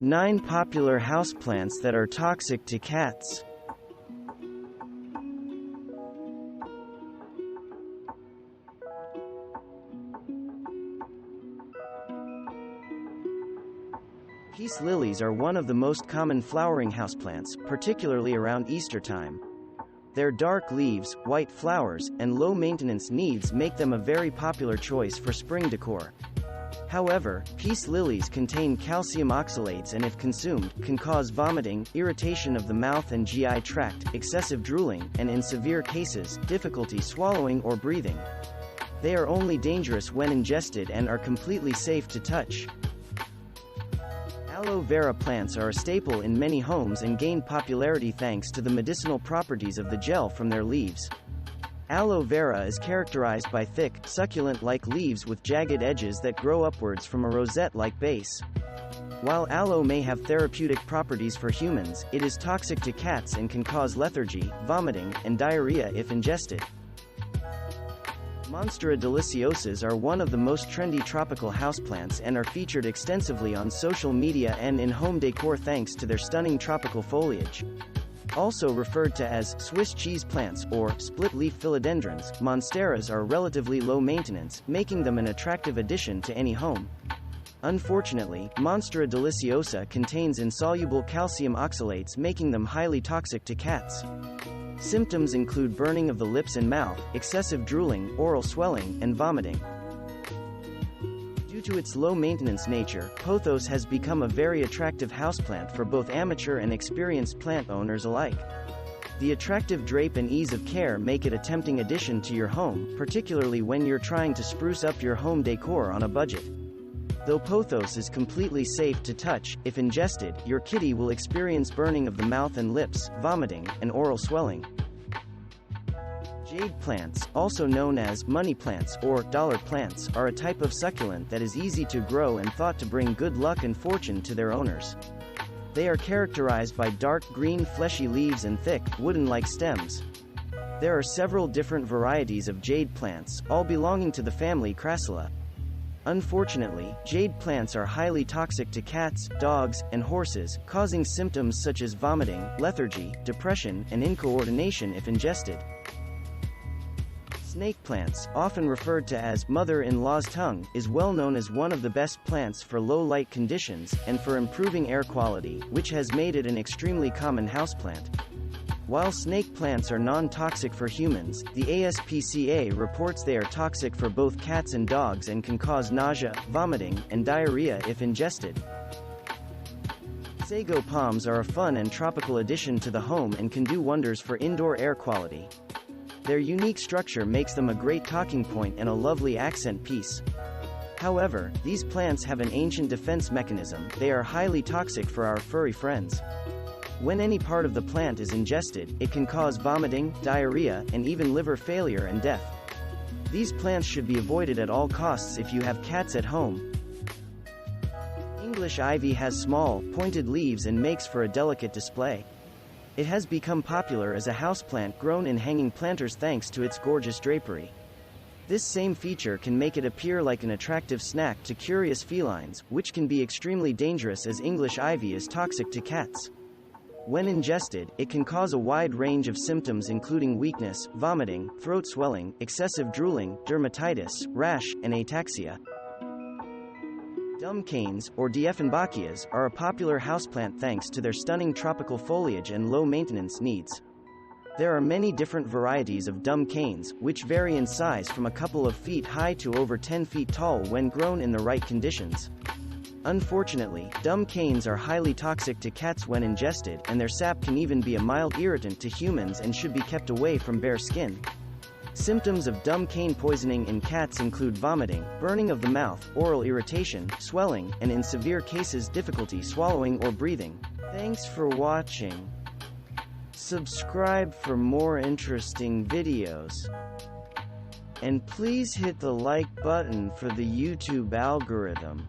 9 popular houseplants that are toxic to cats. Peace lilies are one of the most common flowering houseplants, particularly around Easter time. Their dark leaves, white flowers, and low maintenance needs make them a very popular choice for spring decor. However, peace lilies contain calcium oxalates and if consumed, can cause vomiting, irritation of the mouth and GI tract, excessive drooling, and in severe cases, difficulty swallowing or breathing. They are only dangerous when ingested and are completely safe to touch. Aloe vera plants are a staple in many homes and gained popularity thanks to the medicinal properties of the gel from their leaves. Aloe vera is characterized by thick, succulent-like leaves with jagged edges that grow upwards from a rosette-like base. While aloe may have therapeutic properties for humans, it is toxic to cats and can cause lethargy, vomiting, and diarrhea if ingested. Monstera Deliciosas are one of the most trendy tropical houseplants and are featured extensively on social media and in home decor thanks to their stunning tropical foliage. Also referred to as Swiss cheese plants or split-leaf philodendrons, monsteras are relatively low maintenance, making them an attractive addition to any home. Unfortunately, Monstera Deliciosa contains insoluble calcium oxalates, making them highly toxic to cats. Symptoms include burning of the lips and mouth, excessive drooling, oral swelling, and vomiting. Due to its low-maintenance nature, Pothos has become a very attractive houseplant for both amateur and experienced plant owners alike. The attractive drape and ease of care make it a tempting addition to your home, particularly when you're trying to spruce up your home decor on a budget. Though Pothos is completely safe to touch, if ingested, your kitty will experience burning of the mouth and lips, vomiting, and oral swelling. Jade plants, also known as money plants or dollar plants, are a type of succulent that is easy to grow and thought to bring good luck and fortune to their owners. They are characterized by dark green fleshy leaves and thick, wooden-like stems. There are several different varieties of jade plants, all belonging to the family Crassula. Unfortunately, jade plants are highly toxic to cats, dogs, and horses, causing symptoms such as vomiting, lethargy, depression, and incoordination if ingested. Snake plants, often referred to as mother-in-law's tongue, is well known as one of the best plants for low-light conditions, and for improving air quality, which has made it an extremely common houseplant. While snake plants are non-toxic for humans, the ASPCA reports they are toxic for both cats and dogs and can cause nausea, vomiting, and diarrhea if ingested. Sago palms are a fun and tropical addition to the home and can do wonders for indoor air quality. Their unique structure makes them a great talking point and a lovely accent piece. However, these plants have an ancient defense mechanism. They are highly toxic for our furry friends. When any part of the plant is ingested, it can cause vomiting, diarrhea, and even liver failure and death. These plants should be avoided at all costs if you have cats at home. English ivy has small, pointed leaves and makes for a delicate display. It has become popular as a houseplant grown in hanging planters thanks to its gorgeous drapery. This same feature can make it appear like an attractive snack to curious felines, which can be extremely dangerous as English ivy is toxic to cats. When ingested, it can cause a wide range of symptoms including weakness, vomiting, throat swelling, excessive drooling, dermatitis, rash, and ataxia. Dumb canes, or Dieffenbachias, are a popular houseplant thanks to their stunning tropical foliage and low maintenance needs. There are many different varieties of dumb canes, which vary in size from a couple of feet high to over 10 feet tall when grown in the right conditions. Unfortunately, dumb canes are highly toxic to cats when ingested, and their sap can even be a mild irritant to humans and should be kept away from bare skin. Symptoms of dumb cane poisoning in cats include vomiting, burning of the mouth, oral irritation, swelling, and in severe cases difficulty swallowing or breathing. Thanks for watching. Subscribe for more interesting videos. And please hit the like button for the YouTube algorithm.